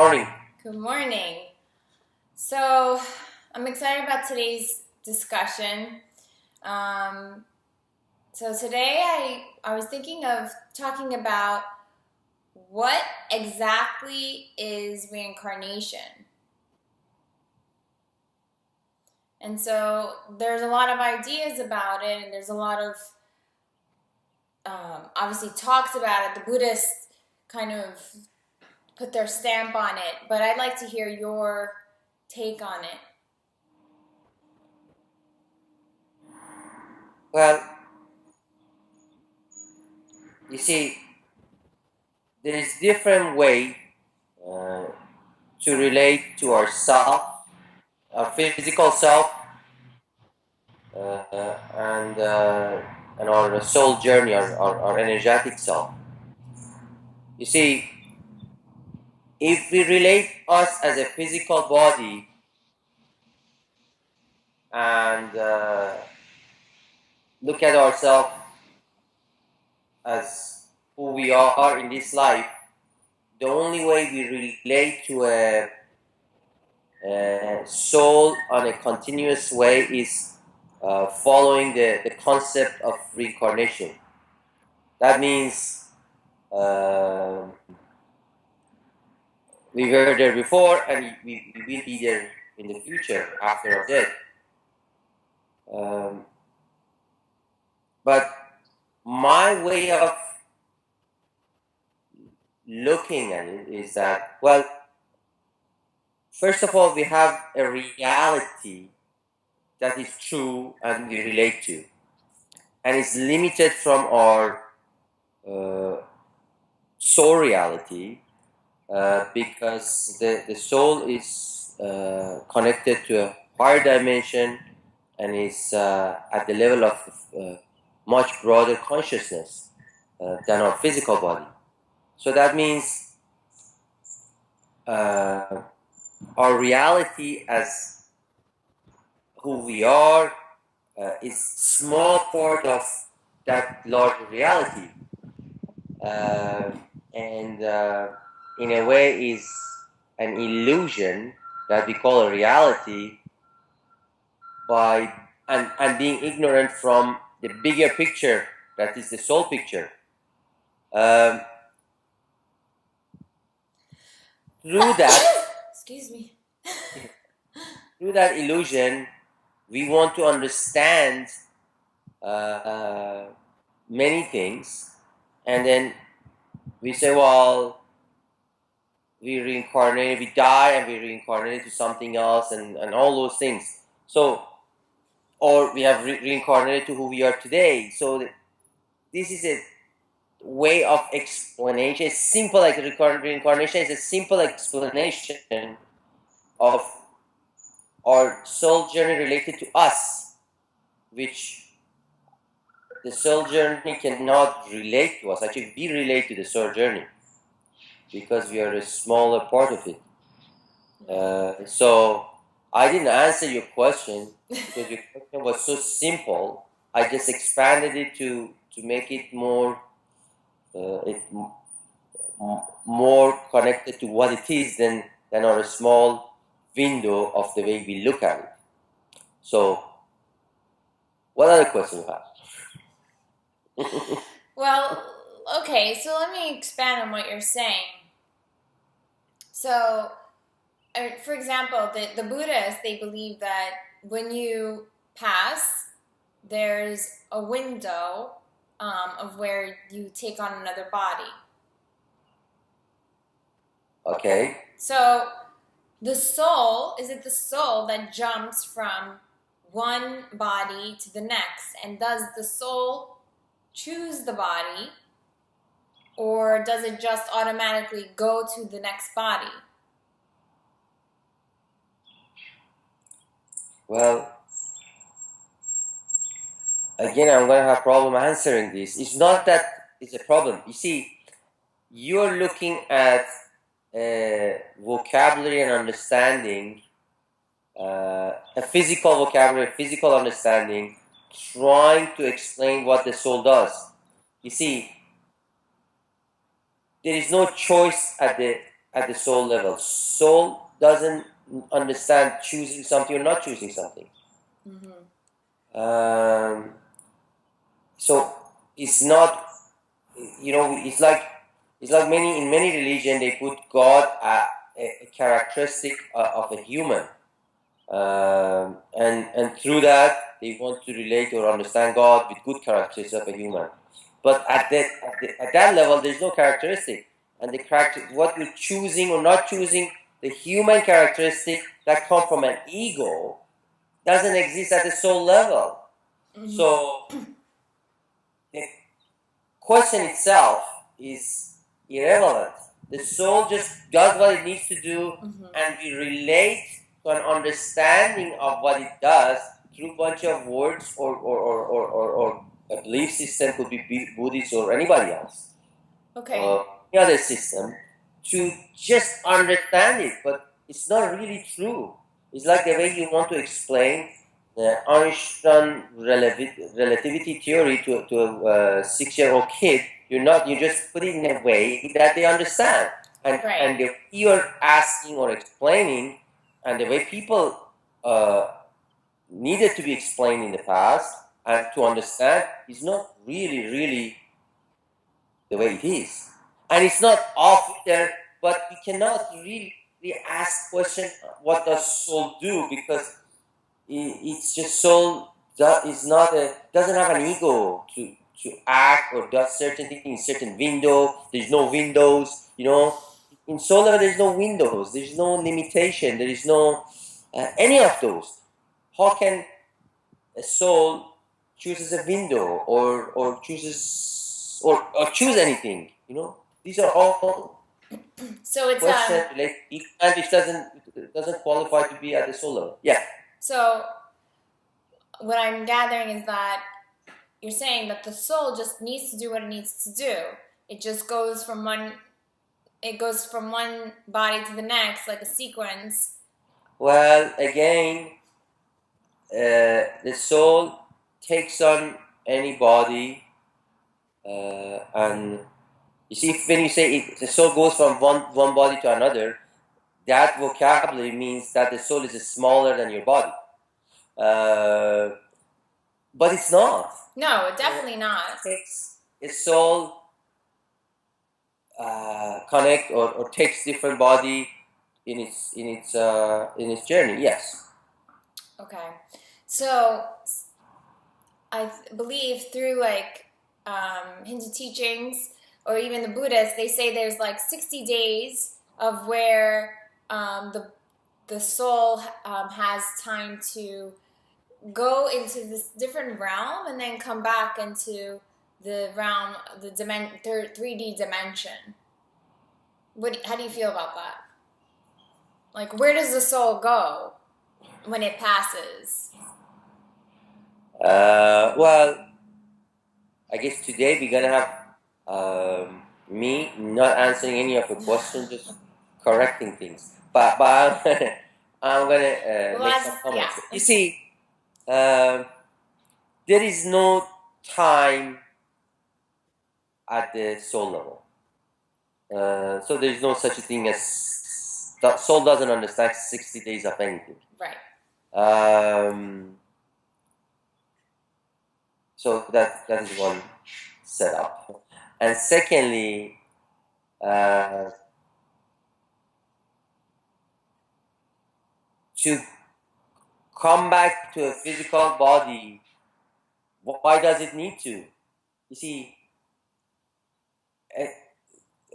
morning. Good morning. So I'm excited about today's discussion. So today I was thinking of talking about what exactly is reincarnation. And so there's a lot of ideas about it, and there's a lot of obviously talks about it. The Buddhists kind of put their stamp on it, but I'd like to hear your take on it. Well, you see, there is different way uh, to relate to our self, our physical self, and our soul journey, our energetic self. You see, if we relate us as a physical body and look at ourselves as who we are in this life, the only way we relate to a soul on a continuous way is following the concept of reincarnation. That means we were there before and we will be there in the future after our death. But my way of looking at it is that, well, first of all, we have a reality that is true and we relate to, and it's limited from our soul reality because the soul is connected to a higher dimension and is at the level of much broader consciousness than our physical body. So that means our reality as who we are is small part of that larger reality, and in a way is an illusion that we call a reality by and being ignorant from the bigger picture that is the soul picture. Through that Excuse me. through that illusion, we want to understand many things, and then we say, well, we reincarnate, we die and we reincarnate to something else, and all those things. So, or we have reincarnated to who we are today. So this is a way of explanation. It's simple, like reincarnation is a simple explanation of our soul journey related to us, which the soul journey cannot relate to us. Actually, we relate to the soul journey because we are a smaller part of it. So I didn't answer your question because your question was so simple. I just expanded it to make it more more connected to what it is than on a small window of the way we look at it. So, what other question you have? Well, okay, so let me expand on what you're saying. So, for example, the Buddhists, they believe that when you pass, there's a window of where you take on another body. Okay. So, the soul, is it the soul that jumps from one body to the next? And does the soul choose the body, or does it just automatically go to the next body? Well, again, I'm going to have a problem answering this. It's not that it's a problem. You see, you're looking at vocabulary and understanding, a physical vocabulary, physical understanding, trying to explain what the soul does. You see, there is no choice at the at the soul level. Soul doesn't understand choosing something or not choosing something. So it's not, it's like in many religion they put God a characteristic of a human, and through that they want to relate or understand God with good characteristics of a human. But at that level, there's no characteristic, and the character, what you're choosing or not choosing, the human characteristic that come from an ego, doesn't exist at the soul level. So the question itself is irrelevant. The soul just does what it needs to do, and we relate to an understanding of what it does through a bunch of words or a belief system, could be Buddhist or anybody else. Okay. Any other system, to just understand it, but it's not really true. It's like the way you want to explain the Einstein relativity theory to a 6-year-old kid. You just put it in a way that they understand, and Right. and the way you're asking or explaining, and the way people needed to be explained in the past and to understand, is not really the way it is. And it's not off there, but we cannot really ask question, what does soul do? Because it's just soul that is not doesn't have an ego to act or does certain things in certain window. There's no windows, In soul level, there's no windows. There's no limitation. There is no any of those. How can a soul chooses a window or chooses or choose anything? These are all So it's questions related, and which doesn't qualify to be at the soul level. Yeah. So what I'm gathering is that you're saying that the soul just needs to do what it needs to do. It just goes from one body to the next like a sequence. Well, again, the soul takes on any body, and you see, when you say the soul goes from one body to another, that vocabulary means that the soul is smaller than your body. But it's not. No, definitely not. It takes a soul connect or takes different body in its journey. Yes. Okay, so I believe through like Hindu teachings or even the Buddhists, they say there's like 60 days of where the soul has time to go into this different realm and then come back into the realm, the 3D dimension. How do you feel about that? Like, where does the soul go when it passes? Well, I guess today we're gonna have me not answering any of the questions, just correcting things. But I'm gonna make some comments. Yeah. You see, there is no time at the soul level. So there is no such a thing as soul doesn't understand 60 days of anything. Right. So that is one setup. And secondly, to come back to a physical body, why does it need to? You see,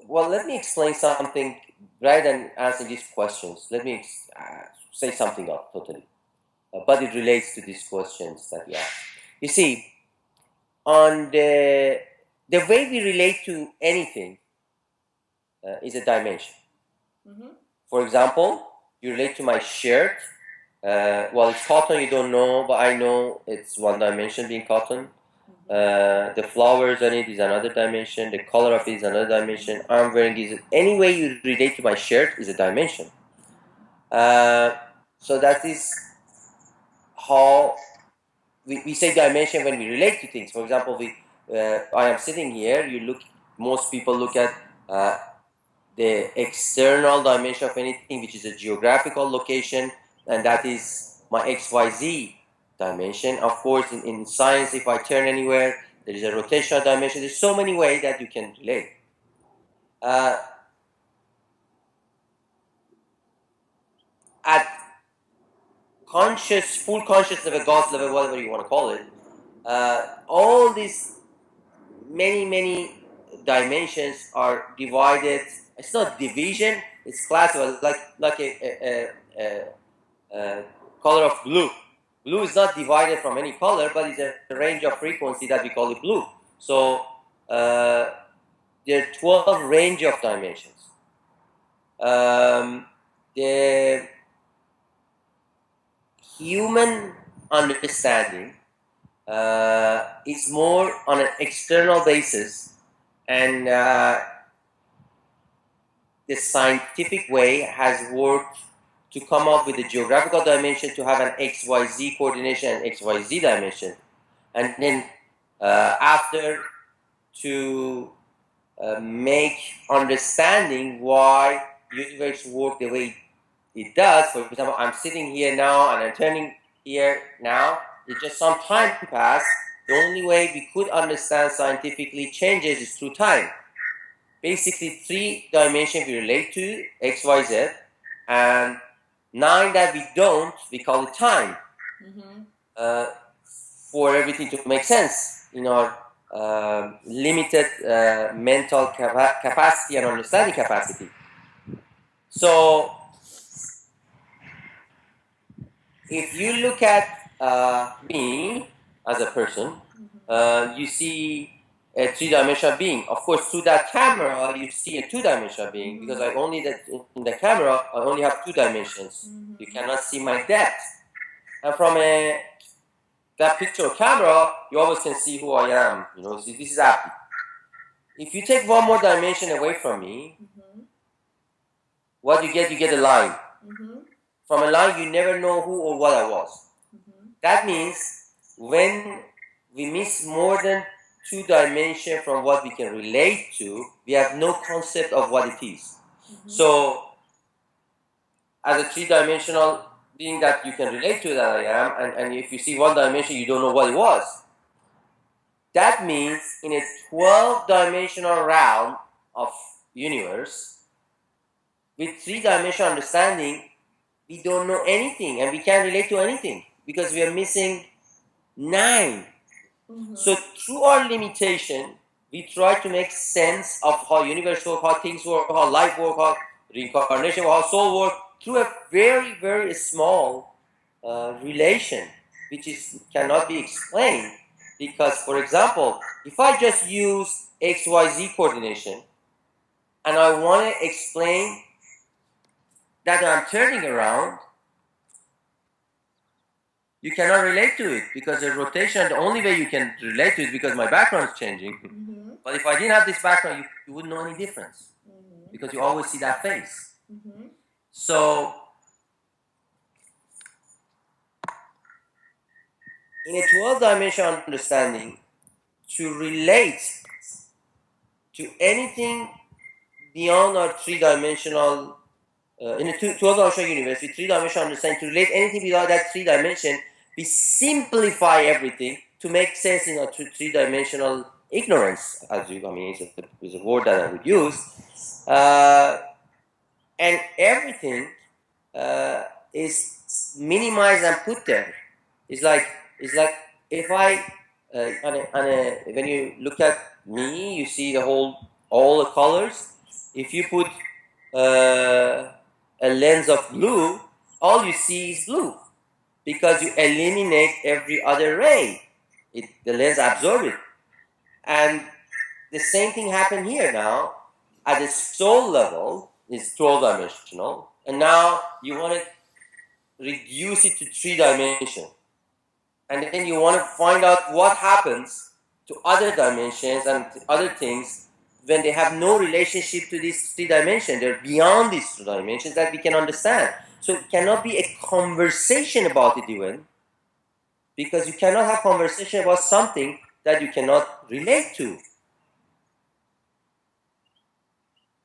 well, let me explain something rather than answering these questions. Let me say something else totally, but it relates to these questions that you asked. You see, on the way we relate to anything is a dimension. For example, you relate to my shirt. Well, it's cotton, you don't know, but I know it's one dimension being cotton. The flowers on it is another dimension. The color of it is another dimension. I'm wearing is any way you relate to my shirt is a dimension. So that is how we say dimension when we relate to things. For example, I am sitting here. Most people look at the external dimension of anything, which is a geographical location, and that is my XYZ dimension. Of course, in science, if I turn anywhere, there is a rotational dimension. There's so many ways that you can relate. At conscious, full conscious level, God's level, whatever you want to call it, all these many dimensions are divided. It's not division, it's classified like a color of blue. Blue is not divided from any color, but it's a range of frequency that we call it blue. So there are 12 range of dimensions. The human understanding is more on an external basis, and the scientific way has worked to come up with a geographical dimension to have an XYZ coordination and XYZ dimension, and then after to make understanding why universe work the way it does. For example, I'm sitting here now and I'm turning here now. It's just some time passed. The only way we could understand scientifically changes is through time. Basically, 3 dimensions we relate to, X, Y, Z, and 9 that we don't, we call it time. For everything to make sense in our limited mental capacity and understanding capacity. So, if you look at me as a person, you see a 3-dimensional being. Of course, through that camera, you see a 2-dimensional being, because I only in the camera I only have 2 dimensions. You cannot see my depth. And from that picture or camera, you always can see who I am. You know, see, this is Abdy. If you take one more dimension away from me, what you get a line. From a line, you never know who or what I was. That means when we miss more than 2 dimensions from what we can relate to, we have no concept of what it is. So, as a 3-dimensional being that you can relate to that I am, and if you see 1 dimension, you don't know what it was. That means in a 12-dimensional realm of universe, with 3-dimensional understanding, we don't know anything and we can't relate to anything because we are missing 9. So through our limitation, we try to make sense of how universe works, how things work, how life works, how reincarnation works, how soul works, through a very small relation, which cannot be explained. Because, for example, if I just use XYZ coordination and I want to explain that I'm turning around, you cannot relate to it because the rotation, the only way you can relate to it is because my background is changing. But if I didn't have this background, you wouldn't know any difference because you always see that face. So, in a 12-dimensional understanding, to relate to anything beyond our 3-dimensional, in a 12-dimensional universe, with 3-dimensional understanding, to relate anything beyond that 3 dimension, we simplify everything to make sense in our 3-dimensional ignorance, it's a word that I would use, and everything is minimized and put there. It's like if I when you look at me, you see all the colors. If you put a lens of blue, all you see is blue because you eliminate every other ray. The lens absorbs it, and the same thing happened here now. At the soul level, it's 12-dimensional, and now you want to reduce it to 3 dimensions. And then you want to find out what happens to other dimensions and other things when they have no relationship to these 3 dimensions. They're beyond these 2 dimensions that we can understand. So it cannot be a conversation about it even, because you cannot have conversation about something that you cannot relate to.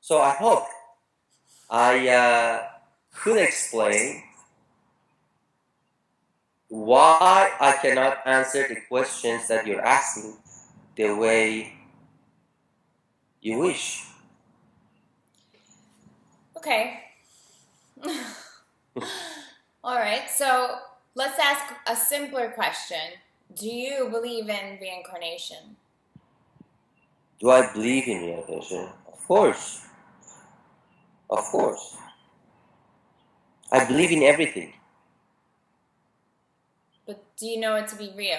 So I hope I could explain why I cannot answer the questions that you're asking the way you wish. Okay. All right. So let's ask a simpler question. Do you believe in reincarnation? Do I believe in reincarnation? Of course. Of course. I believe in everything. But do you know it to be real?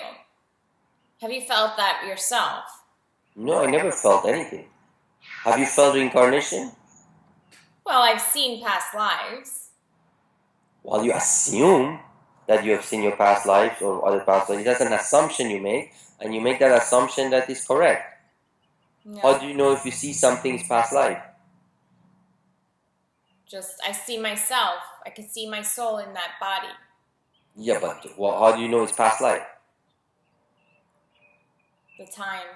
Have you felt that yourself? No, I never felt anything. Have you felt reincarnation? Well, I've seen past lives. Well, you assume that you have seen your past lives or other past lives. That's an assumption you make, and you make that assumption that is correct. No. How do you know if you see something's past life? Just, I see myself. I can see my soul in that body. Yeah, but how do you know it's past life? The time.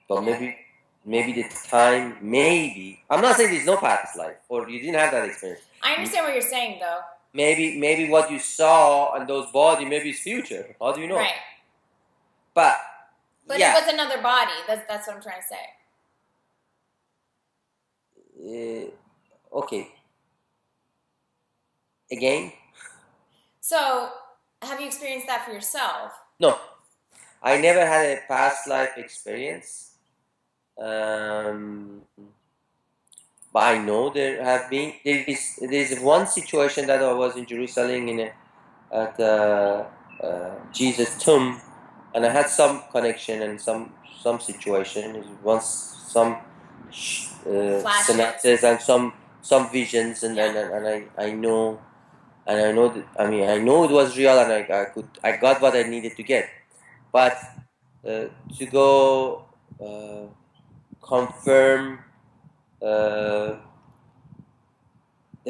But maybe the time, maybe. I'm not saying there's no past life, or you didn't have that experience. I understand what you're saying, though. Maybe what you saw in those bodies, maybe it's future. How do you know? Right. But yeah. It was another body. That's what I'm trying to say. Okay. Again? So, have you experienced that for yourself? No. I never had a past life experience. But I know there is one situation that I was in Jerusalem at Jesus' tomb, and I had some connection and some situation. Once some synapses and some visions, and I know. And I know that, I know it was real, and I got what I needed to get. But to go confirm the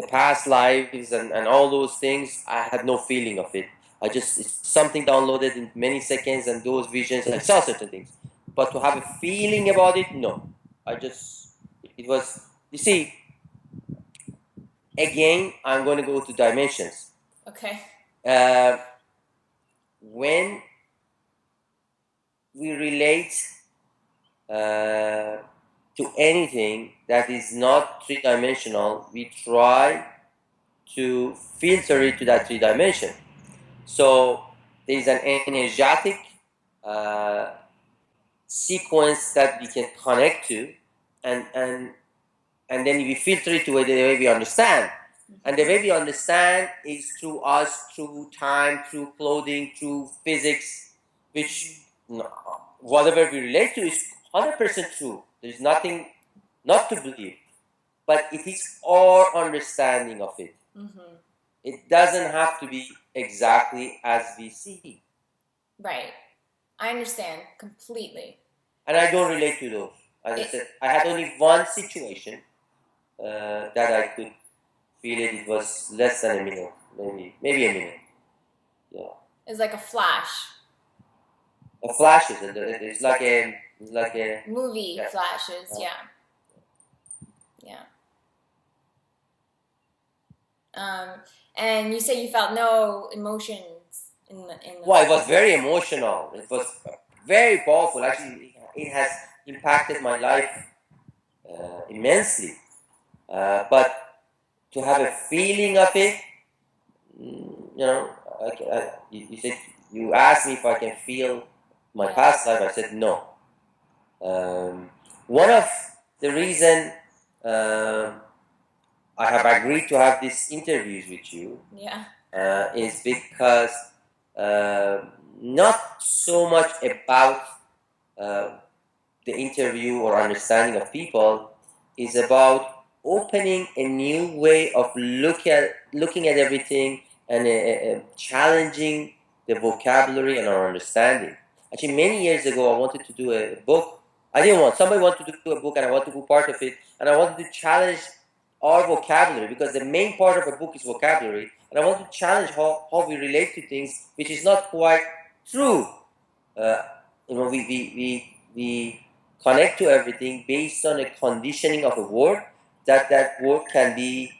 past lives and all those things, I had no feeling of it. It's something downloaded in many seconds, and those visions, I saw certain things. But to have a feeling about it, no. It was, you see, again, I'm going to go to dimensions. Okay. When we relate to anything that is not three-dimensional, we try to filter it to that three dimension. So there is an energetic sequence that we can connect to, and then we filter it to the way we understand. And the way we understand is through us, through time, through clothing, through physics, which whatever we relate to is 100% true. There's nothing not to believe. But it is our understanding of it. Mm-hmm. It doesn't have to be exactly as we see. Right. I understand completely. And I don't relate to those. As I said, I had only one situation that I could feel it. It was less than a minute, maybe a minute. Yeah. It's like a flash. A flash is it? It's like a movie flashes. Yeah. And you say you felt no emotions in the. Well, it was very emotional. It was very powerful. Actually, it has impacted my life immensely. But to have a feeling of it, you said, you asked me if I can feel my past life. I said no. One of the reason I have agreed to have these interviews with you is because not so much about the interview or understanding of people, is about opening a new way of looking at everything, and challenging the vocabulary and our understanding. Actually, many years ago, I wanted to do a book. Somebody wanted to do a book, and I wanted to be part of it, and I wanted to challenge our vocabulary, because the main part of a book is vocabulary, and I want to challenge how we relate to things, which is not quite true. We connect to everything based on a conditioning of a word, that word can be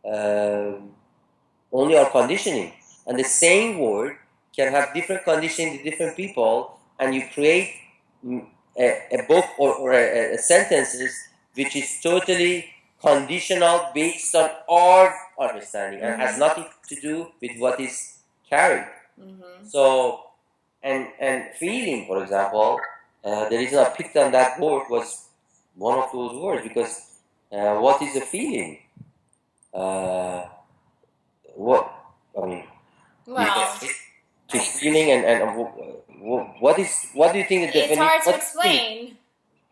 only our conditioning. And the same word can have different conditioning to different people, and you create a book or a sentences which is totally conditional based on our understanding and has nothing to do with what is carried. So, and feeling, for example, the reason I picked on that word was one of those words because what is a feeling? What I mean, Well, to feeling and what do you think the it's definition? hard to What's feeling? explain.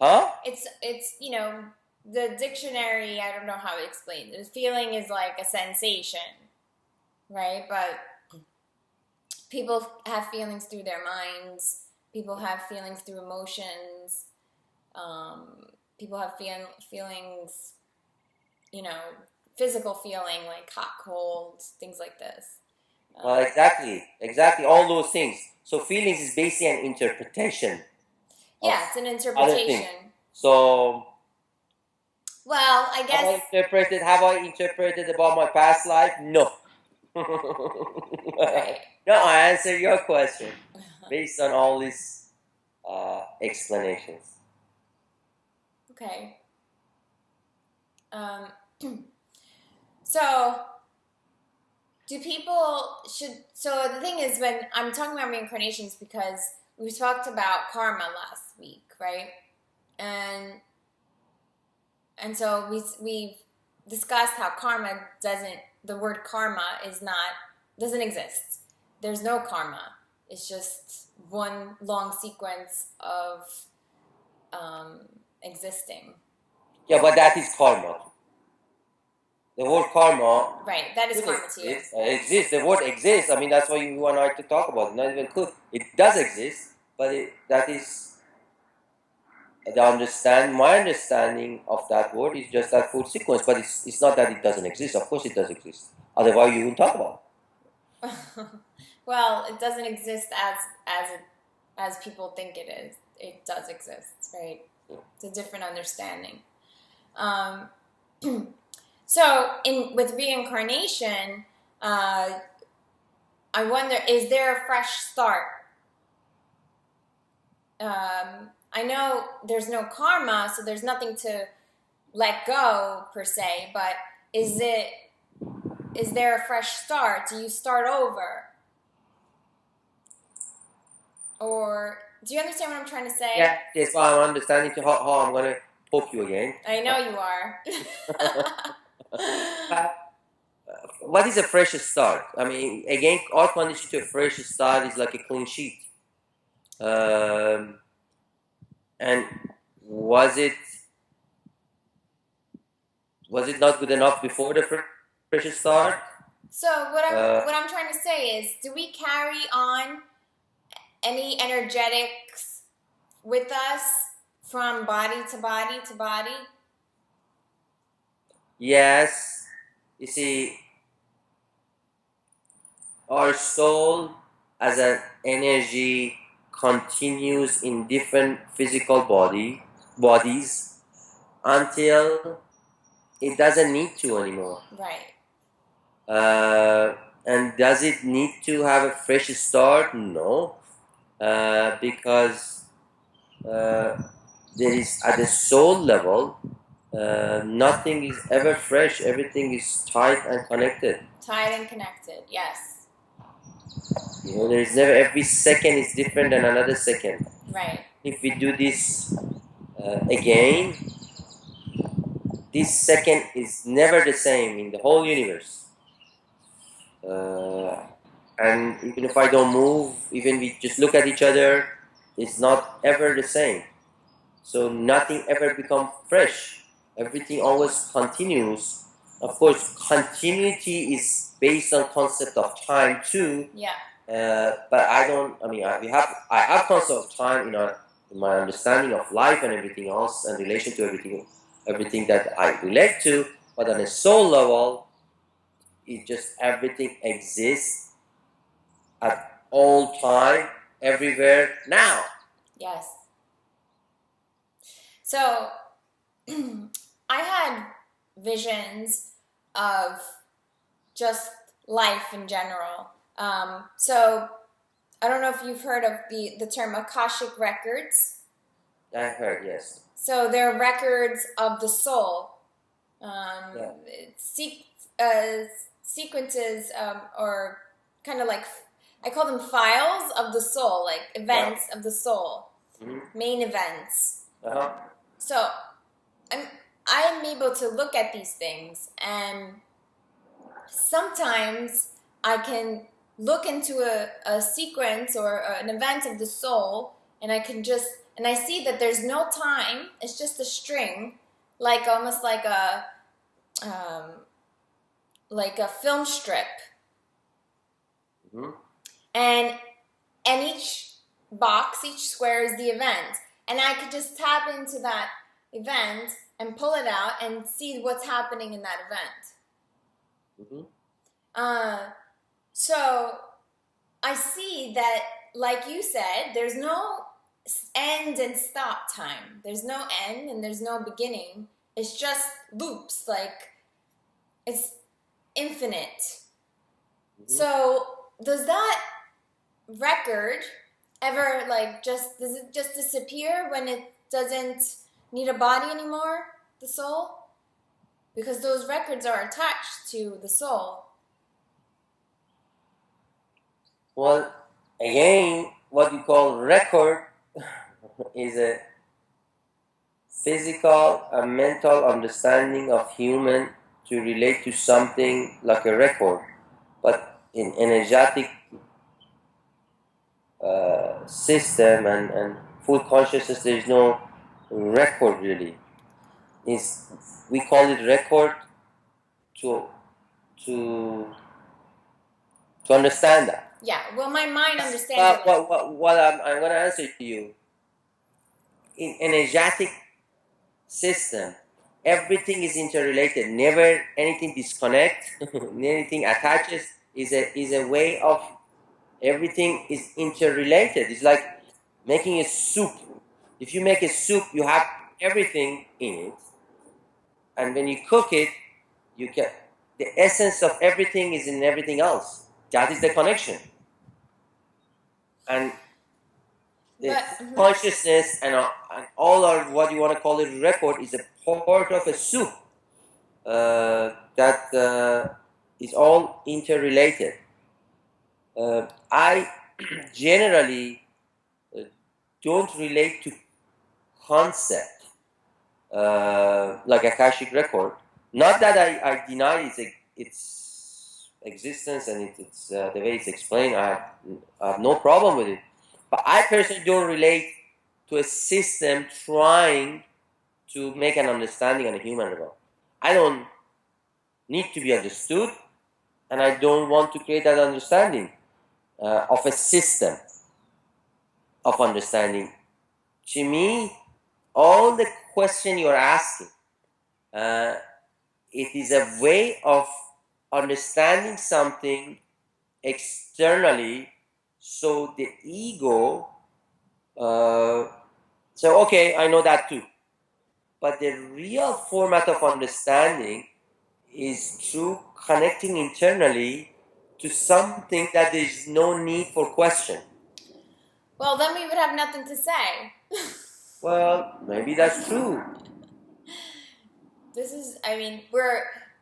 Huh? It's you know, the dictionary, I don't know how to explain it. Feeling is like a sensation, right? But people have feelings through their minds. People have feelings through emotions. People have feelings, you know, physical feeling like hot, cold, things like this. Exactly. All those things. So feelings is basically an interpretation. Yeah, it's an interpretation. So, well, I guess. Have I interpreted about my past life? No. Right. No, I answer your question based on all these explanations. Okay. So, do people so the thing is, when I'm talking about reincarnations, because we talked about karma last week, right? And so we discussed how the word karma doesn't exist. There's no karma. It's just one long sequence of existing. Yeah, but that is karma. The word karma. Right, that is karma to you. Exists. The word exists. I mean, that's why you and I like to talk about it. Not even could. It does exist, but that is my understanding of that word is just that full sequence. But it's not that it doesn't exist. Of course, it does exist. Otherwise, you wouldn't talk about it. Well, it doesn't exist as people think it is. It does exist, right? It's a different understanding. So, with reincarnation, I wonder, is there a fresh start? I know there's no karma, so there's nothing to let go per se, but is there a fresh start? Do you start over? Or do you understand what I'm trying to say? Yeah, that's why I'm understanding how I'm going to poke you again. I know you are. What is a fresh start? I mean, again, our condition to a fresh start is like a clean sheet. And was it not good enough before the fresh start? So what I'm trying to say is, do we carry on any energetics with us from body to body to body? Yes. You see, our soul as an energy continues in different physical bodies until it doesn't need to anymore. Right. And does it need to have a fresh start? No, because there is at the soul level, nothing is ever fresh. Everything is tight and connected. Tied and connected, yes. You know, there is never, every second is different than another second. Right. If we do this again, this second is never the same in the whole universe. And even if I don't move, even we just look at each other, it's not ever the same. So nothing ever becomes fresh. Everything always continues. Of course, continuity is based on concept of time too. Yeah. But I don't. I mean, I have concept of time in my understanding of life and everything else, and relation to everything that I relate to. But on a soul level, it just everything exists at all time, everywhere, now. Yes. So I had visions of just life in general. So I don't know if you've heard of the term Akashic records. I heard, yes. So they're records of the soul. Yeah. Sequences, or kind of like, I call them files of the soul, like events of the soul, main events. Uh-huh. So I'm able to look at these things, and sometimes I can look into a sequence or an event of the soul, and I see that there's no time. It's just a string, like almost like a film strip. And each box, each square is the event, and I could just tap into that event and pull it out and see what's happening in that event. So I see that, like you said, there's no end and stop time. There's no end and there's no beginning. It's just loops, like it's infinite. So does that record ever, like, does it just disappear when it doesn't need a body anymore, the soul? Because those records are attached to the soul. Well, again, what you call record is a physical and mental understanding of human to relate to something like a record, but in energetic system and full consciousness, there is no record really. We call it record to understand that. Yeah, well, my mind understands it. What I'm going to answer to you, in energetic system, everything is interrelated. Never anything disconnect, anything attaches. Is a way of, everything is interrelated. It's like making a soup. If you make a soup, you have everything in it, and when you cook it, you can, the essence of everything is in everything else. That is the connection. And the consciousness and all our, what you want to call it, record, is a part of a soup that is all interrelated. I generally don't relate to concept like Akashic record. Not that I deny its existence and it's the way it's explained. I have no problem with it. But I personally don't relate to a system trying to make an understanding on a human level. I don't need to be understood, and I don't want to create that understanding of a system of understanding. To me, all the question you're asking, it is a way of understanding something externally, so the ego, so okay, I know that too. But the real format of understanding is through connecting internally to something that there is no need for question. Well, then we would have nothing to say. Well, maybe that's true.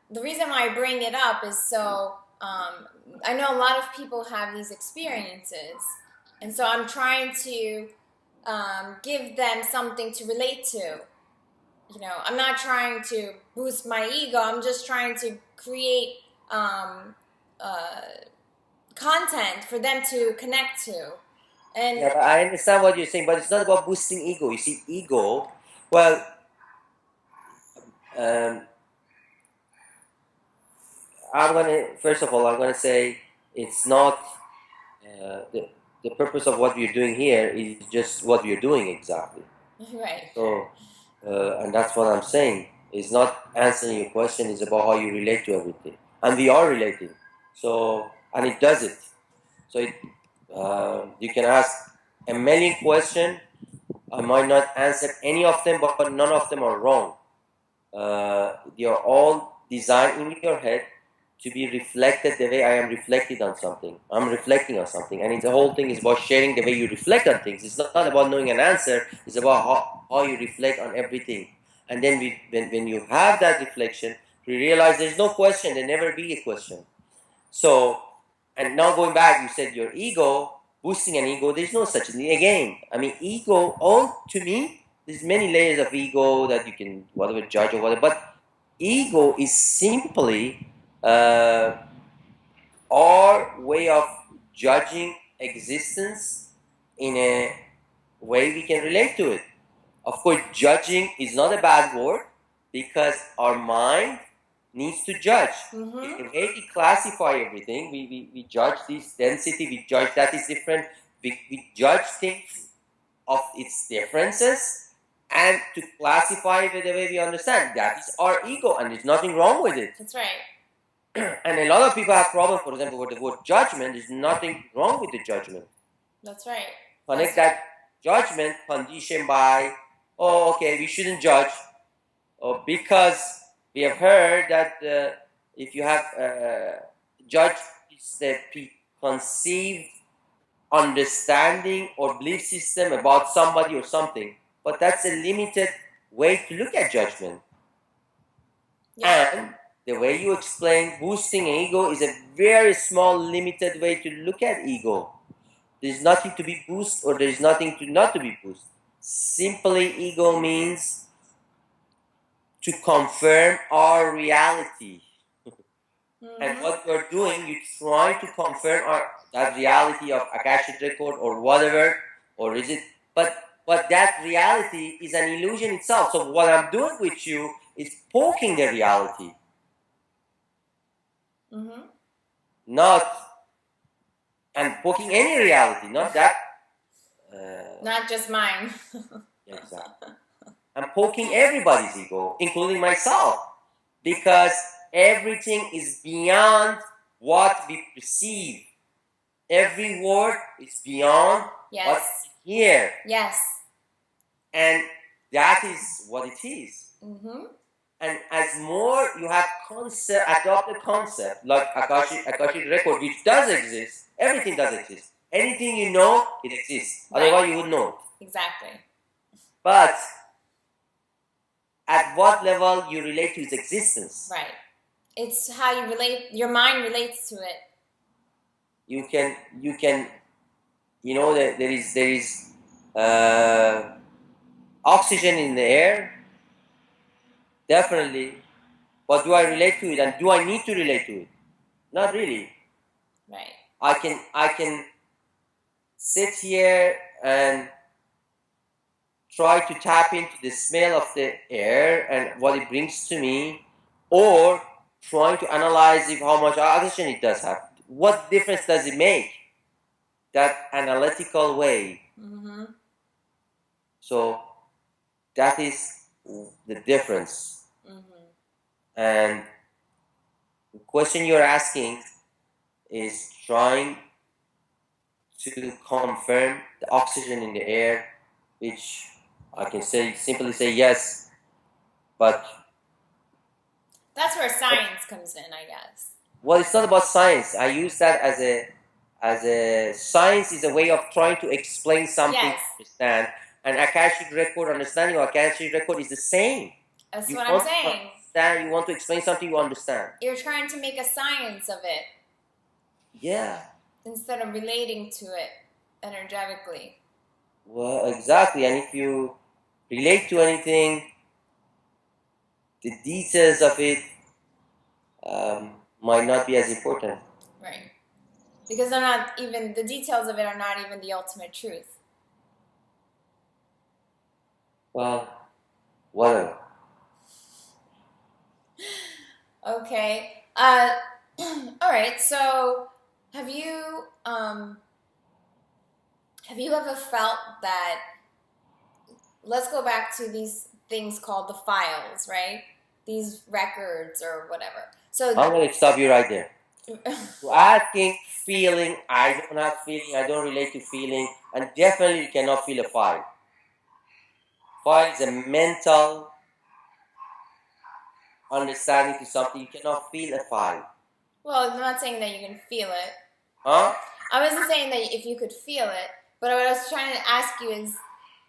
The reason why I bring it up is so, I know a lot of people have these experiences, and so I'm trying to give them something to relate to. You know, I'm not trying to boost my ego. I'm just trying to create content for them to connect to. And yeah, I understand what you're saying, but it's not about boosting ego. You see, ego, well, first of all, I'm gonna say it's not the purpose of what we're doing here is just what we're doing exactly. Right. So, and that's what I'm saying. It's not answering your question. It's about how you relate to everything, and we are relating. So, and it does it. So you can ask a million questions. I might not answer any of them, but none of them are wrong. They're all designed in your head to be reflected the way I am reflected on something. I'm reflecting on something, and the whole thing is about sharing the way you reflect on things. It's not about knowing an answer. It's about how you reflect on everything. And then when you have that reflection, we realize there's no question. There never be a question. So, and now going back, you said your ego, boosting an ego. There's no such thing again. I mean, ego. All to me, there's many layers of ego that you can whatever judge or whatever. But ego is simply our way of judging existence in a way we can relate to it. Of course, judging is not a bad word because our mind needs to judge. Mm-hmm. The way we classify everything, we judge this density, we judge that is different, we judge things of its differences and to classify it the way we understand. That is our ego, and there's nothing wrong with it. That's right. And a lot of people have problems, for example, with the word judgment. There's nothing wrong with the judgment. That's right. Connect that judgment conditioned by, oh, okay, we shouldn't judge, or because we have heard that if you have judge, it's the preconceived understanding or belief system about somebody or something. But that's a limited way to look at judgment. Yeah. And the way you explain boosting ego is a very small, limited way to look at ego. There's nothing to be boosted or there's nothing to not to be boosted. Simply, ego means to confirm our reality. Mm-hmm. And what you're doing, you're trying to confirm that reality of Akashic record or whatever, or is it? But that reality is an illusion itself. So what I'm doing with you is poking the reality. Mm-hmm. Not and poking any reality, not that. Not just mine. Exactly. I'm poking everybody's ego, including myself, because everything is beyond what we perceive. Every word is beyond what's here. Yes. And that is what it is. Mm-hmm. And as more you have adopted concept, like Akashic record, which does exist, everything does exist. Anything you know, it exists. Right. Otherwise, you wouldn't know it. Exactly. But at what level you relate to its existence? Right. It's how you relate. Your mind relates to it. You can, there is oxygen in the air, definitely. But do I relate to it, and do I need to relate to it? Not really. Right. I can sit here and try to tap into the smell of the air and what it brings to me, or trying to analyze how much oxygen it does have. What difference does it make? That analytical way. Mm-hmm. So that is the difference. Mm-hmm. And the question you're asking is trying to confirm the oxygen in the air, which I can simply say yes, but that's where science comes in, I guess. Well, it's not about science. I use that as a science is a way of trying to explain something to understand. And Akashic record, understanding of Akashic record is the same. That's what I'm saying. You want to explain something you understand. You're trying to make a science of it. Yeah. Instead of relating to it energetically. Well, exactly. And if you relate to anything, the details of it might not be as important. Right. Because they're not even, the details of it are not even the ultimate truth. Well, whatever. Okay. All right. So, have you ever felt that? Let's go back to these things called the files, right? These records or whatever. So I'm going to stop you right there. Asking, feeling, I don't have feeling, I don't relate to feeling, and definitely you cannot feel a file. File is a mental understanding to something, you cannot feel a 5. Well, I'm not saying that you can feel it. Huh? I wasn't saying that if you could feel it, but what I was trying to ask you is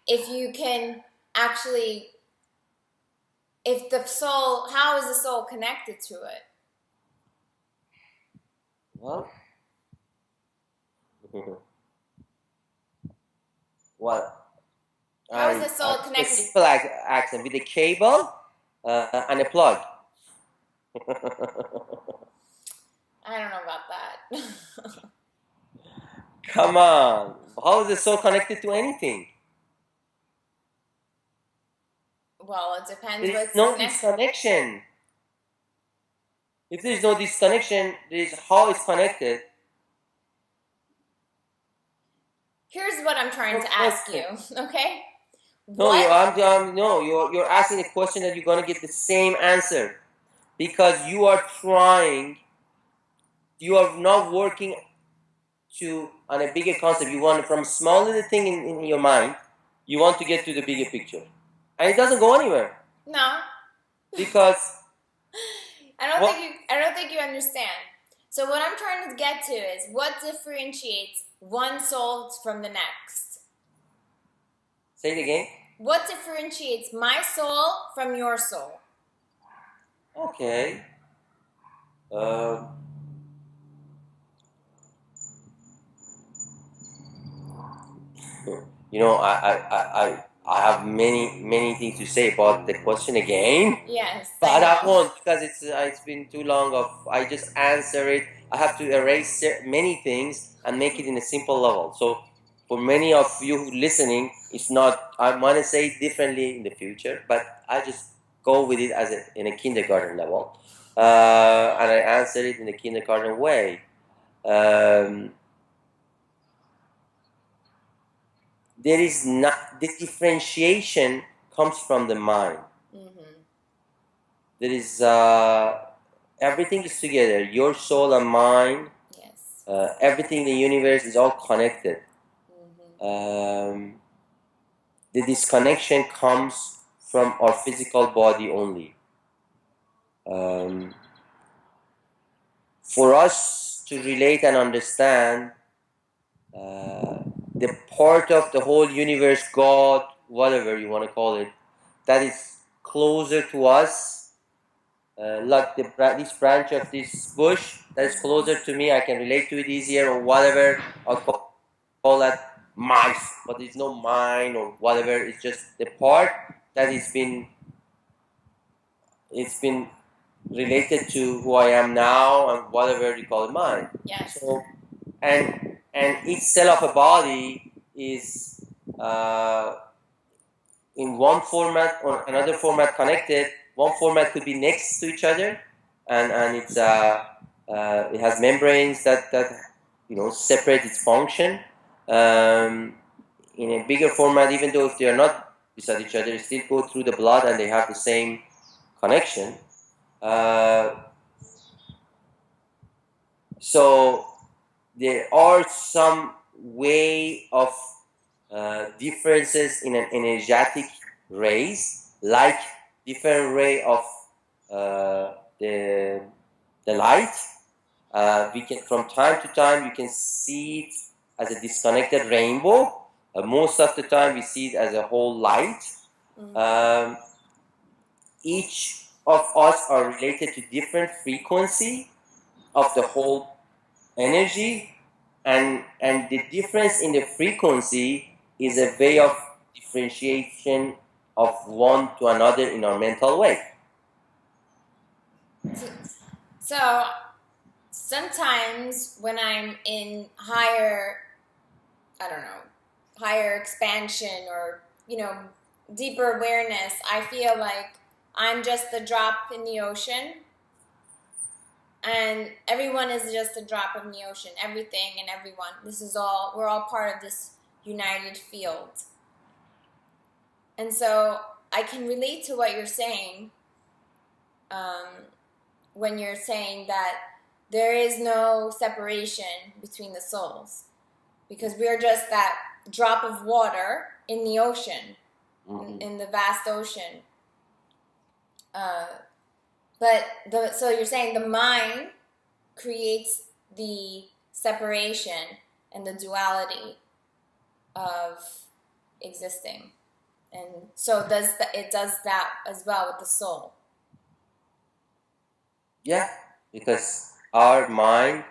if you can actually, if the soul, how is the soul connected to it? Well, well, How is the soul a connected? simple accent with a cable and a plug. I don't know about that. Come on. How is the soul connected to anything? Well, it depends There is what's no connected. disconnection. If there is no disconnection, there is how it's connected. Here's what I'm trying to ask you, okay? No, you're asking a question that you're gonna get the same answer because you are trying. You are not working on a bigger concept. You want from small little thing in your mind. You want to get to the bigger picture, and it doesn't go anywhere. No. Because I don't think you understand. So what I'm trying to get to is what differentiates one soul from the next. Say it again. What differentiates my soul from your soul? Okay. I have many things to say about the question again. Yes, but I won't because it's been too long. I just answer it. I have to erase many things and make it in a simple level. So for many of you listening, it's not. I want to say it differently in the future, but I just go with it as in a kindergarten level, and I answer it in a kindergarten way. There is not the differentiation comes from the mind. There is everything is together. Your soul and mine. Yes. Everything in the universe is all connected. The disconnection comes from our physical body only. For us to relate and understand the part of the whole universe, God, whatever you want to call it, that is closer to us, like this branch of this bush that is closer to me, I can relate to it easier, or whatever. I'll call that mice, but it's no mine or whatever. It's just the part that it's been related to who I am now and whatever you call it mine. Yes. So and each cell of a body is in one format or another format connected. One format could be next to each other, and it has membranes that separate its function. In a bigger format, even though if they are not beside each other, they still go through the blood and they have the same connection. So there are some way of differences in an energetic rays, like different ray of the light. We can from time to time you can see it as a disconnected rainbow. Most of the time we see it as a whole light. Each of us are related to different frequency of the whole energy, and the difference in the frequency is a way of differentiation of one to another in our mental way. So sometimes when I'm in higher, I don't know, higher expansion or, deeper awareness, I feel like I'm just a drop in the ocean and everyone is just a drop in the ocean. Everything and everyone. We're all part of this united field. And so I can relate to what you're saying when you're saying that there is no separation between the souls because we're just that drop of water in the ocean, in the vast ocean. But so you're saying the mind creates the separation and the duality of existing, and so it does that as well with the soul. Yeah, because our mind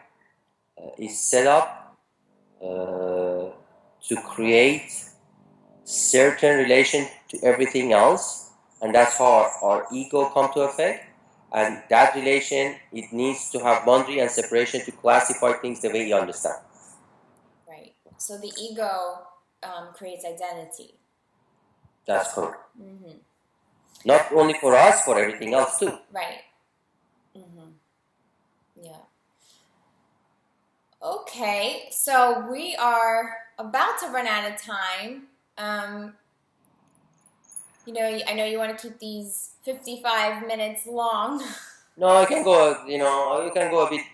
is set up to create certain relation to everything else, and that's how our ego come to effect. And that relation, it needs to have boundary and separation to classify things the way you understand. Right. So the ego creates identity. That's correct. Mm-hmm. Not only for us, for everything else too. Right. Mm-hmm. Yeah. Okay, so we are about to run out of time. I know you want to keep these 55 minutes long. No, I can go. You can go a bit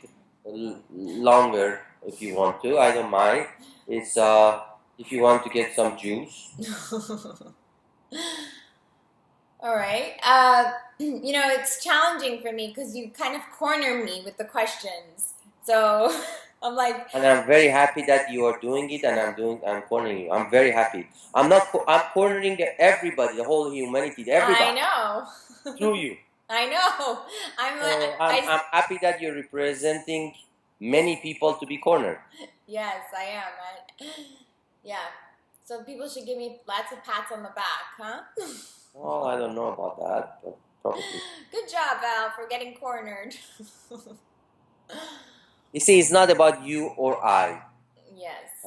longer if you want to. I don't mind. It's if you want to get some juice. All right. It's challenging for me because you kind of corner me with the questions. So I'm like, And I'm very happy that you are doing it, and I'm cornering you. I'm very happy. I'm not. I'm cornering everybody, the whole humanity, everybody. I know. Through you. I know. I'm happy that you're representing many people to be cornered. Yes, I am. Yeah. So people should give me lots of pats on the back, huh? Oh, I don't know about that, but probably. Good job, Val, for getting cornered. You see, it's not about you or I. Yes.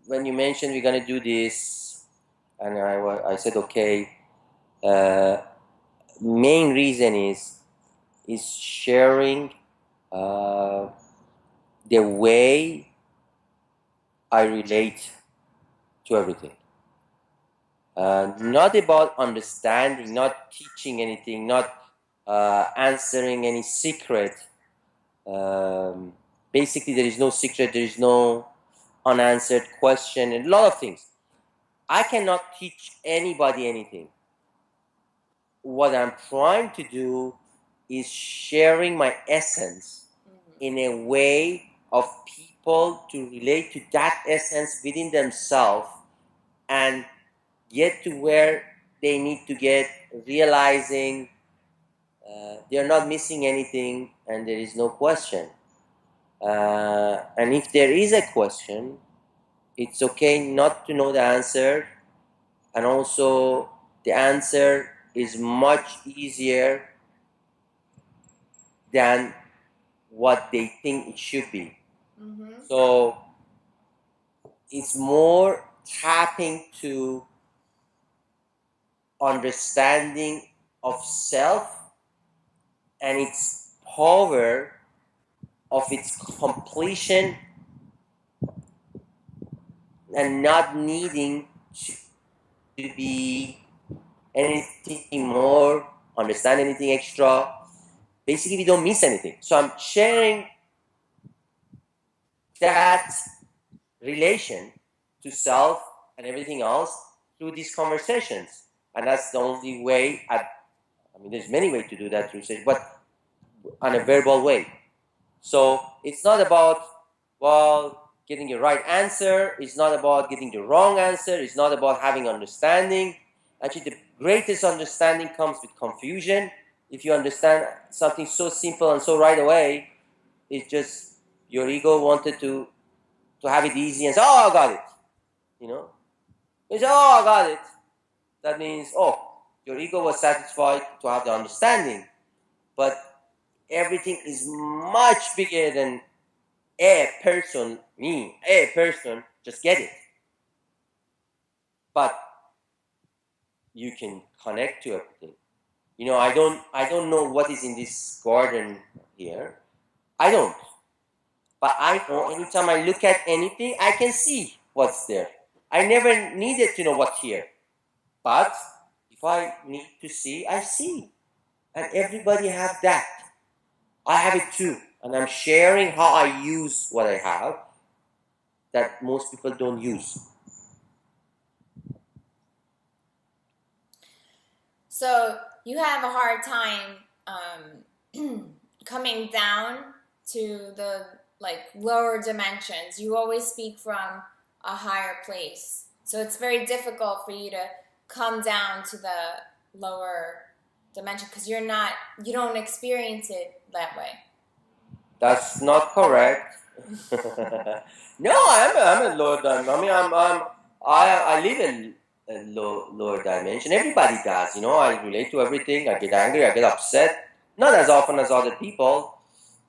When you mentioned we're gonna do this, and I said okay. Main reason is sharing the way I relate to everything. Not about understanding, not teaching anything, not answering any secret. Basically, there is no secret, there is no unanswered question, and a lot of things. I cannot teach anybody anything. What I'm trying to do is sharing my essence in a way of people to relate to that essence within themselves and get to where they need to get, realizing they're not missing anything and there is no question. And if there is a question, it's okay not to know the answer, and also the answer is much easier than what they think it should be. Mm-hmm. So it's more tapping to understanding of self and its power of its completion, and not needing to be anything more, understand anything extra. Basically, we don't miss anything. So I'm sharing that relation to self and everything else through these conversations. And that's the only way. There's many ways to do that through session, but on a verbal way. So it's not about, getting the right answer. It's not about getting the wrong answer. It's not about having understanding. Actually, the greatest understanding comes with confusion. If you understand something so simple and so right away, it's just your ego wanted to have it easy and say, oh, I got it. You say, oh, I got it. That means, your ego was satisfied to have the understanding. But everything is much bigger than a person, just get it. But you can connect to everything. I don't know what is in this garden here. I don't. But I know anytime I look at anything, I can see what's there. I never needed to know what's here. But if I need to see, I see. And everybody have that. I have it too. And I'm sharing how I use what I have that most people don't use. So you have a hard time coming down to the lower dimensions. You always speak from a higher place. So it's very difficult for you to come down to the lower dimension because you don't experience it that way. That's not correct. No, I'm a lower dimension. I mean, I live in a lower dimension. Everybody does, you know. I relate to everything. I get angry. I get upset. Not as often as other people.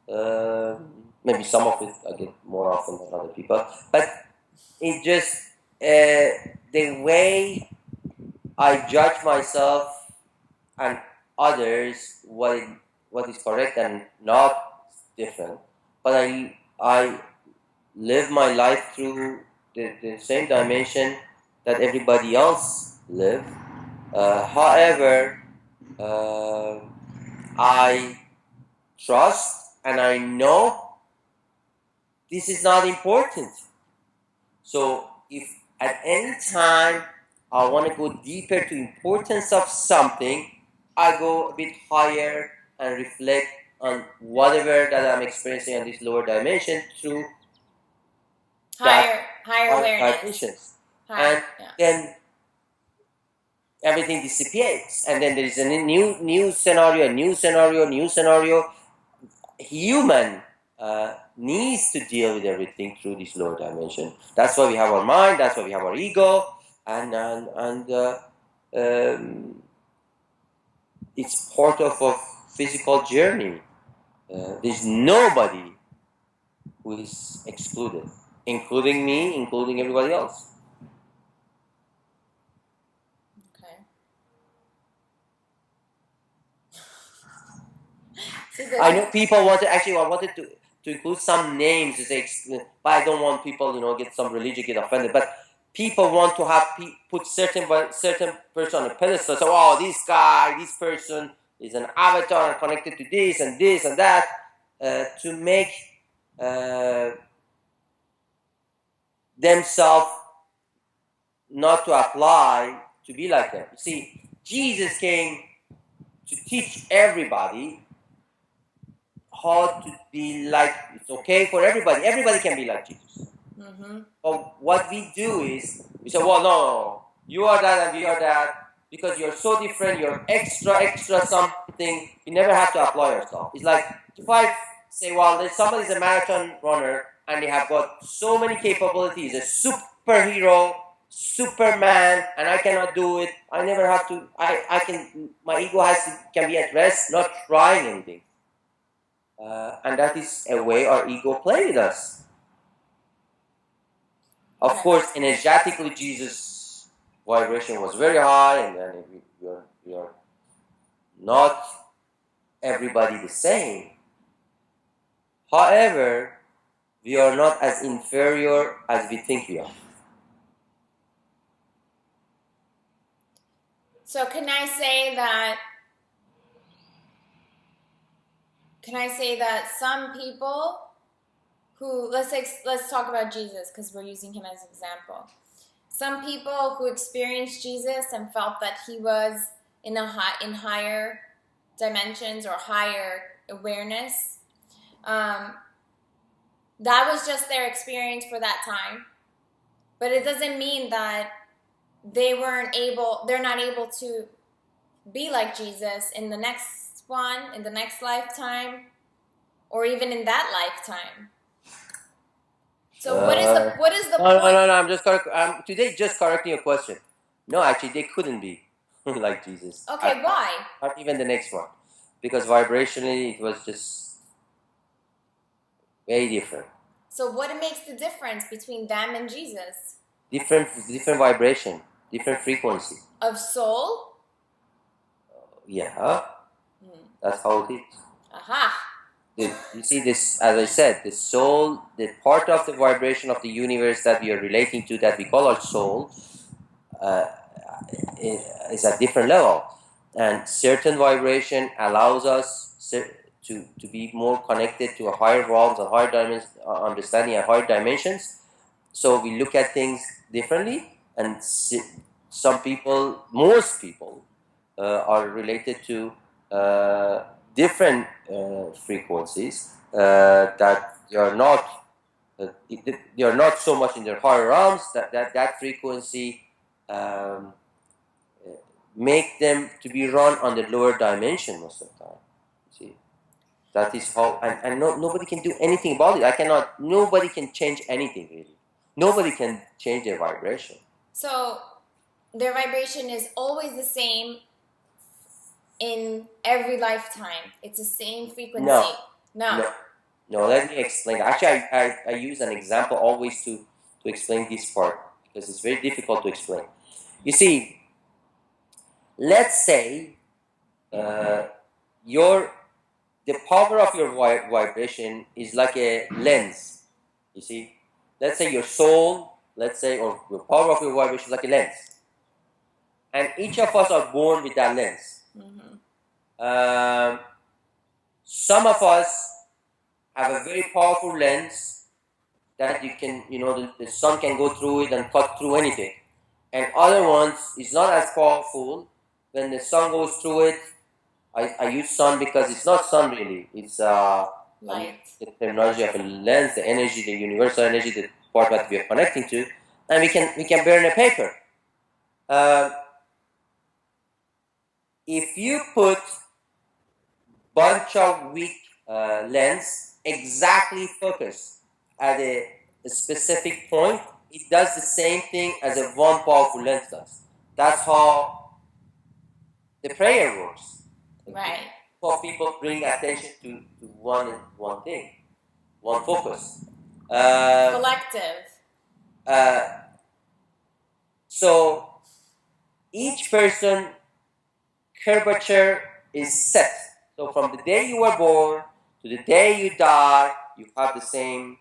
Uh, Maybe some of it I get more often than other people. But it just the way I judge myself and others, what is correct and not different. But I live my life through the same dimension that everybody else live. However, uh, I trust and I know this is not important. So if at any time I want to go deeper to importance of something, I go a bit higher and reflect on whatever that I'm experiencing on this lower dimension through higher awareness. dimensions. And then everything dissipates. And then there is a new scenario. Human needs to deal with everything through this lower dimension. That's why we have our mind. That's why we have our ego, and it's part of a physical journey. There's nobody who is excluded, including me, including everybody else. Okay. I know people wanted. Actually, I wanted to include some names to say, but I don't want people, get some religion get offended. But people want to have put certain person on a pedestal. So, oh, this person is an avatar connected to this and that, to make themselves not to apply to be like them. See, Jesus came to teach everybody how to be like. It's okay for everybody. Everybody can be like Jesus. Mm-hmm. But what we do is we say, well, no, you are that and we are that because you're so different. You're extra something. You never have to apply yourself. It's like if I say, well, there's somebody's a marathon runner and they have got so many capabilities, a superhero, Superman, and I cannot do it. I never have to. I can. My ego can be at rest, not trying anything. And that is a way our ego played with us. Of course, energetically, Jesus' vibration was very high, and then we are not everybody the same. However, we are not as inferior as we think we are. So can I say that some people who let's talk about Jesus because we're using him as an example. Some people who experienced Jesus and felt that he was in higher dimensions or higher awareness, that was just their experience for that time. But it doesn't mean that they're not able to be like Jesus in the next one, in the next lifetime, or even in that lifetime. So what is the point? No, I'm just correcting your question. No, actually, they couldn't be like Jesus. Okay, why? Not even the next one, because vibrationally it was just very different. So what makes the difference between them and Jesus? Different vibration, different frequency. Of soul? Yeah, that's how it is. Aha. You see this, as I said, the soul, the part of the vibration of the universe that we are relating to, that we call our soul, is at different level. And certain vibration allows us to be more connected to a higher realms, a higher dimension, understanding at higher dimensions. So we look at things differently, and some people, most people, are related to different frequencies that you're not so much in their higher realms. That frequency um, make them to be run on the lower dimension most of the time. See, that is how, and nobody can do anything about it. Nobody can change anything really. Nobody can change their vibration. So their vibration is always the same in every lifetime. It's the same frequency. No, No. no, no. Let me explain. Actually, I use an example always to explain this part because it's very difficult to explain. You see, let's say uh, your the power of your vibration is like a lens. You see, let's say your soul, let's say, or the power of your vibration is like a lens, and each of us are born with that lens. Some of us have a very powerful lens that you can, the sun can go through it and cut through anything, and other ones is not as powerful. When the sun goes through it, I use sun because it's not sun really. It's Light. the terminology of a lens, the energy, the universal energy, the part that we are connecting to, and we can burn a paper. If you put bunch of weak lens exactly focused at a specific point, it does the same thing as a one powerful lens does. That's how the prayer works. Right. For people bring attention to one thing, one focus. Collective. So each person curvature is set. So from the day you were born to the day you die, you have the same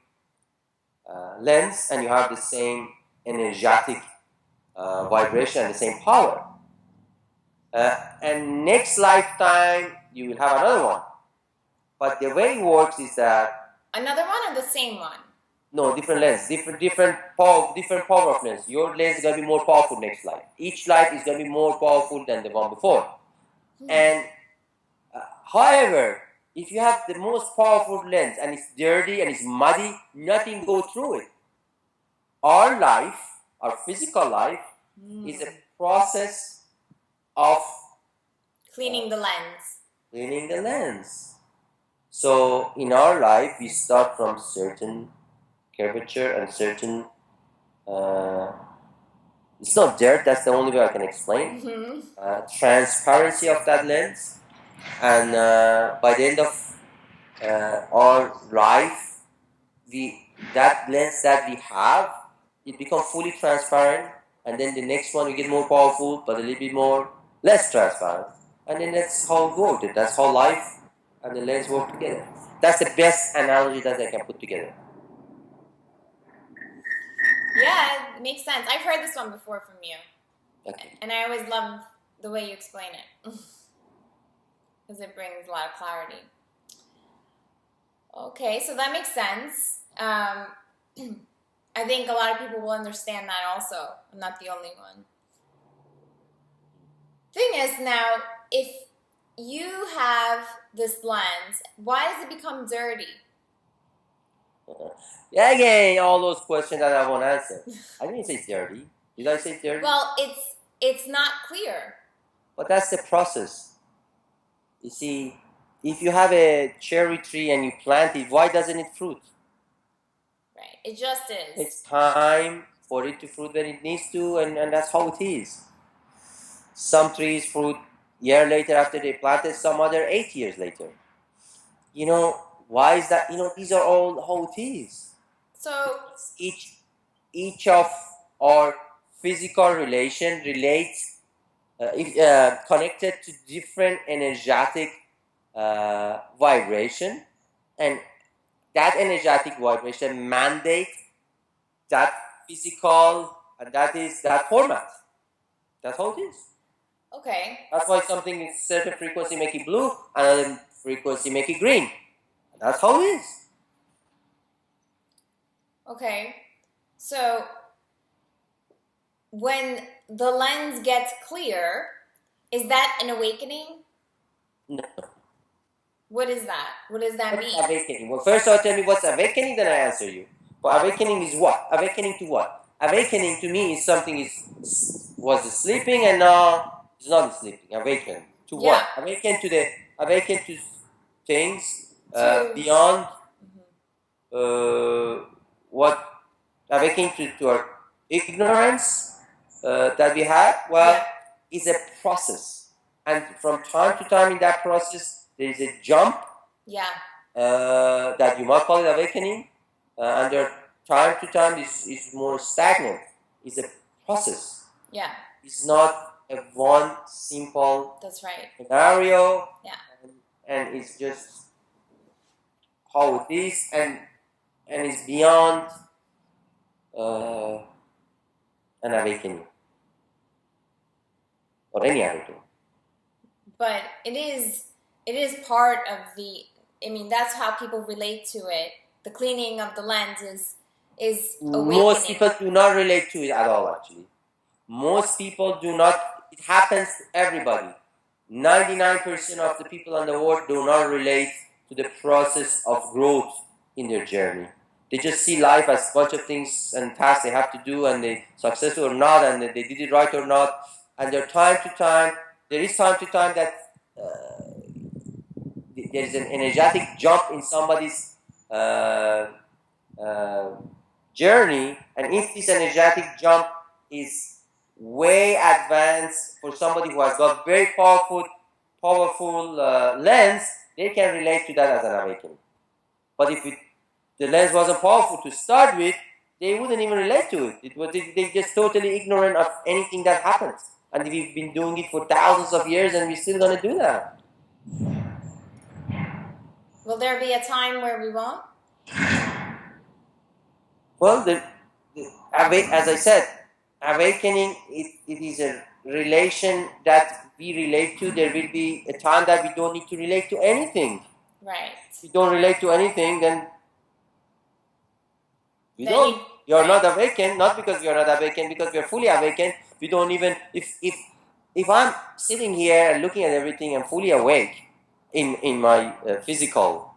lens and you have the same energetic vibration and the same power. And next lifetime you will have another one. But the way it works is that another one or the same one? No, different lens, different power of lens. Your lens is gonna be more powerful next life. Each life is gonna be more powerful than the one before. And however, if you have the most powerful lens and it's dirty and it's muddy, nothing goes through it. Our life, our physical life, is a process of cleaning the lens. Cleaning the lens. So in our life, we start from certain curvature and certain it's not dirt, that's the only way I can explain. Transparency of that lens, and by the end of our life, that lens that we have, it becomes fully transparent, and then the next one we get more powerful, but a little bit more less transparent, and then that's how it works. That's how life and the lens work together. That's the best analogy that I can put together. Yeah, it makes sense. I've heard this one before from you. Okay. And I always love the way you explain it. Because it brings a lot of clarity. Okay, so that makes sense. I think a lot of people will understand that also. I'm not the only one. Thing is, now, if you have this lens, why does it become dirty? Yeah, again, all those questions that I won't answer. I didn't say dirty. Did I say dirty? Well, it's not clear. But that's the process. You see, if you have a cherry tree and you plant it, why doesn't it fruit? Right, it just is. It's time for it to fruit when it needs to, and that's how it is. Some trees fruit year later after they planted, some other 8 years later. Why is that? These are all how it is. So each of our physical relation relates connected to different energetic vibration, and that energetic vibration mandate that physical, and that is that format. That's how it is. Okay. That's why something is certain frequency make it blue, another frequency make it green. That's how it is. Okay. So when the lens gets clear, Is that an awakening? No. What is that? What does that mean? Awakening. Well, first I'll tell me what's awakening, then I answer you. But awakening is what? Awakening to what? Awakening to me is something was sleeping and now it's not sleeping. Awaken to what? Awaken to things beyond what awakening to our ignorance that we have. Well, is a process, and from time to time in that process there is a jump. That you might call it awakening, and there time to time is more stagnant. It's a process. Yeah. It's not a one simple That's right. scenario. Yeah. And it's just how it is, and it's beyond an awakening or any awakening. But it is part of the. I mean, that's how people relate to it. The cleaning of the lens is awakening. Most people do not relate to it at all, actually. Most people do not. It happens to everybody. 99% of the people in the world do not relate to the process of growth in their journey. They just see life as a bunch of things and tasks they have to do, and they successful or not, and they did it right or not. And there is time to time that there is an energetic jump in somebody's journey, and if this energetic jump is way advanced for somebody who has got very powerful lens, they can relate to that as an awakening. But if the lens wasn't powerful to start with, they wouldn't even relate to it. They're just totally ignorant of anything that happens. And we've been doing it for thousands of years, and we're still going to do that. Will there be a time where we won't? Well, as I said, awakening, it is a relation that we relate to. There will be a time that we don't need to relate to anything. Right. If you don't relate to anything, then you're not awakened, not because you're not awakened, because you're fully awakened. We don't even, if I'm sitting here and looking at everything and fully awake in my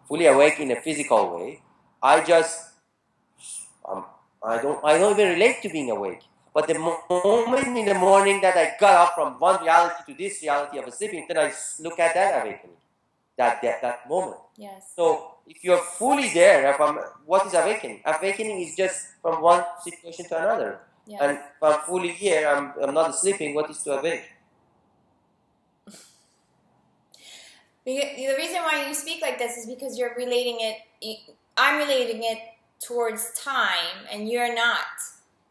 fully awake in a physical way, I don't even relate to being awake. But the moment in the morning that I got up from one reality to this reality of a sleeping, then I look at that awakening, that moment. Yes. So if you're fully there, what is awakening? Awakening is just from one situation to another. Yes. And if I'm fully here, I'm not sleeping. What is to awake? The reason why you speak like this is because you're relating it. I'm relating it towards time, and you're not.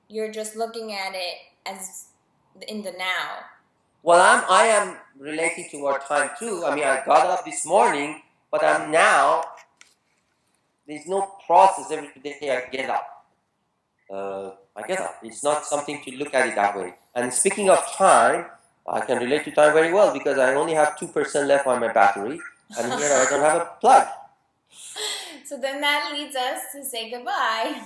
You're just looking at it as in the now. Well, I am relating to our time too. I mean, I got up this morning, but I'm now. There's no process every day I get up. I get up. It's not something to look at it that way. And speaking of time, I can relate to time very well because I only have 2% left on my battery, and here I don't have a plug. So then that leads us to say goodbye.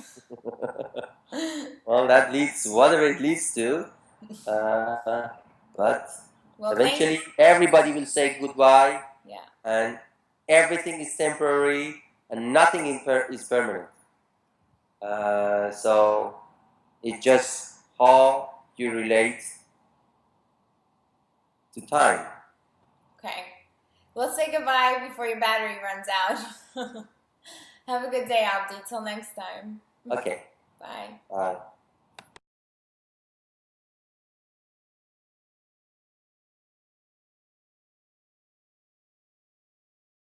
Well, that leads whatever it leads to, but eventually everybody will say goodbye. Yeah. And everything is temporary, and nothing is permanent. So it's just how you relate to time. Okay. Let's say goodbye before your battery runs out. Have a good day, Abdi. Till next time. Okay.